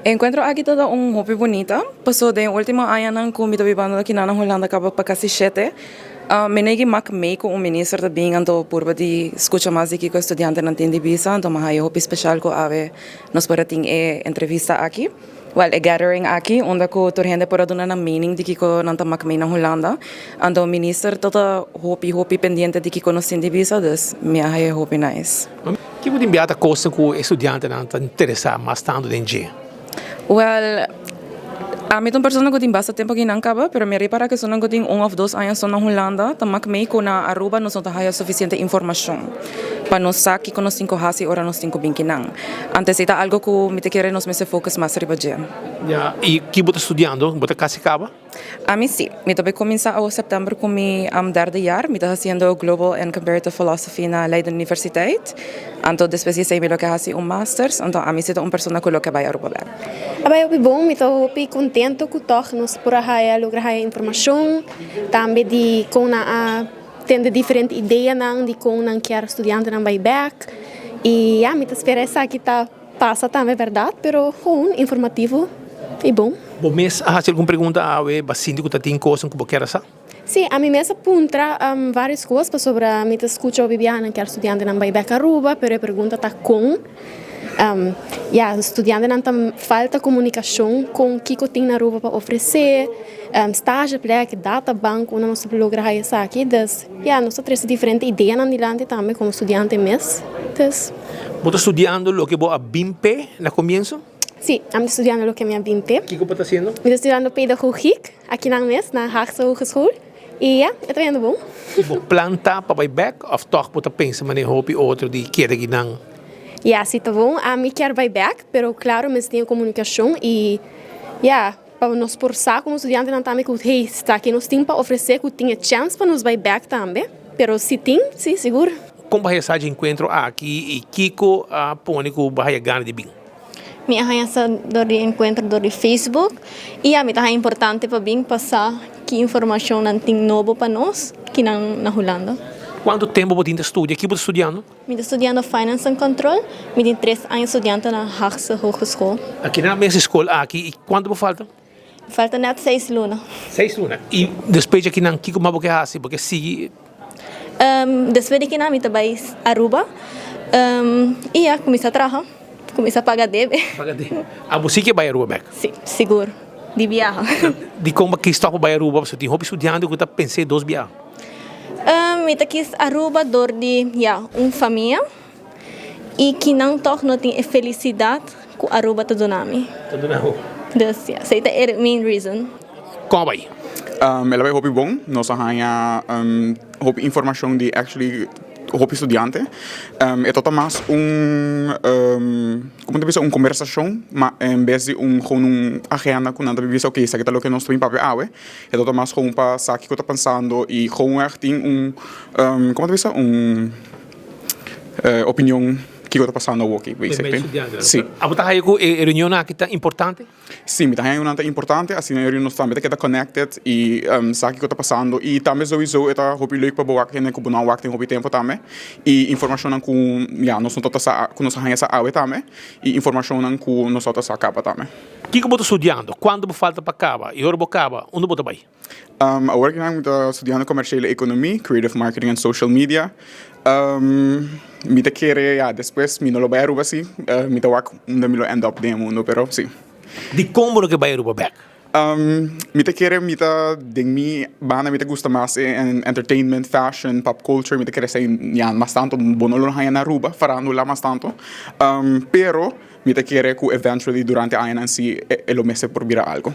Encuentro aquí todo un hobby bonita. Pasó de último año nang kumita vivando aqui na Holanda acaba para casi 7. Menegi mak mei com ministro também ando por de escuta mais aqui com estudante na tende visa, então mas hobby especial com ave nos para ting entrevista aqui. Well, a gathering aqui, onde ko torrente para donar na meaning de que ko nanta mak mei na Holanda. Ando minister tota hobby pendiente de que ko nos tende visa, dus minha hobby nice. Que pode enviar a coisa que o estudante não está interessado mais tanto dentro. Well, a mim, uma pessoa que tem bastante tempo aqui não acaba, mas me repara que só tem 1 ou 2 anos na Holanda, também que na Aruba não são tão suficiente informação para nós saber que nós temos que ora nós temos bem que não. Antes era algo que me te quer nos me se focus mais riba dia. Ja, e que você estudando, você quase acaba? A mim sim, me tô começar em setembro com mi derde jaar, me tô fazendo Global and Comparative Philosophy na Leiden Universiteit. Então depois de 6 meses que faço masters, então a mim se tô uma pessoa que vai Aruba bem. Abai opi bom, me tô contento que toch nos por a lograr informação, também de com a tendo diferente ideia não de com não quer estudante não vai back e a me tô esperando que tá passa também verdade, pero com informativo e bom. Bom, mas há alguma pergunta a ver, bastante que tem coisa que você quer saber? Sim, a mim mesmo aponta várias coisas sobre a minha escuta o Bibiana que estudante não vai back a Aruba, pero a pergunta tá com estudante não tem falta comunicação com o que tem na Aruba para oferecer, estágio para que data banco onde nós podemos lograr isso aqui, dus nós temos diferentes ideias na Nilândia também como estudante mesmo. Você está estudando o que você BIMP no começo? Sim, estou estudando o que é minha BIMP. O que você está fazendo? Estou estudando pedagogia aqui na MES, na Haagse Hogeschool. E está indo bom. Você planta para ir back ou toch você pensa em hobby outro de que é não? Sim, está bom. A mim quero ir back, mas claro, mas tem comunicação e para nos forçar como estudante não também que está aqui nós temos para oferecer que tenha chance para nos ir back também. Mas se tem, sim, seguro. Como vai ser de encontro aqui e Kiko põe que vai ganhar de bem? Minha rainha do encontro do Facebook e a mim é importante para bem passar que informação não tem novo para nós que na Holanda. Quanto tempo você estuda? O que você está estudando? Eu estou estudando Finance and Control. Eu tenho 3 anos estudando na Haagse Hogeschool. Aqui na mesma escola aqui e quanto você falta? Falta net 6 lunas. 6 lunas. E depois aqui não Kiko mas você faz porque sigue. Depois de que não eu trabalho Aruba e comecei a trabalhar. Comecei a pagar deve. Você que vai a Aruba? Sim, seguro. De viagem. De como que está para Aruba? Você tem hobby estudando que está pensando 2 viagens? Eu quis Aruba dor de família e que não torna tem felicidade com Aruba todo nome. Todo nome. Essa é a main reason. Como vai? Ela vai hobby bom, nós arranha hobby informação de actually hobby estudante. É total mais como te dizer, conversação, mas em vez de agenda com nada vivir ok, isso aqui é o que nós temos para ver. É total mais como para saber o que eu estou pensando e como tem como te dizer, opinião que eu estou passando aqui, basically. Sim. A você tem uma reunião aqui importante? Sim, me tem uma reunião importante, assim a reunião também está connected e sabe o que está passando e também sowieso é hobby leuk para boa que nem que não tem hobby tempo também e informação com nós não todas com nós arranha essa água também e informação com nós todas acaba também. O que você está estudando? Quando você falta para acaba? E agora você acaba? Onde você vai? Agora que estou estudando commercial economia, creative marketing and social media. Me te querer depois me não lo vai Aruba assim, me te work onde me lo end up de mundo, pero sim. De como que vai Aruba back? Me te querer me te me bana me te gusta mais en entertainment, fashion, pop culture, me te querer ser mais tanto bono lo haya na Aruba, farando lá mais tanto. Pero me te querer que eventually durante a ano si lo mese por vir algo.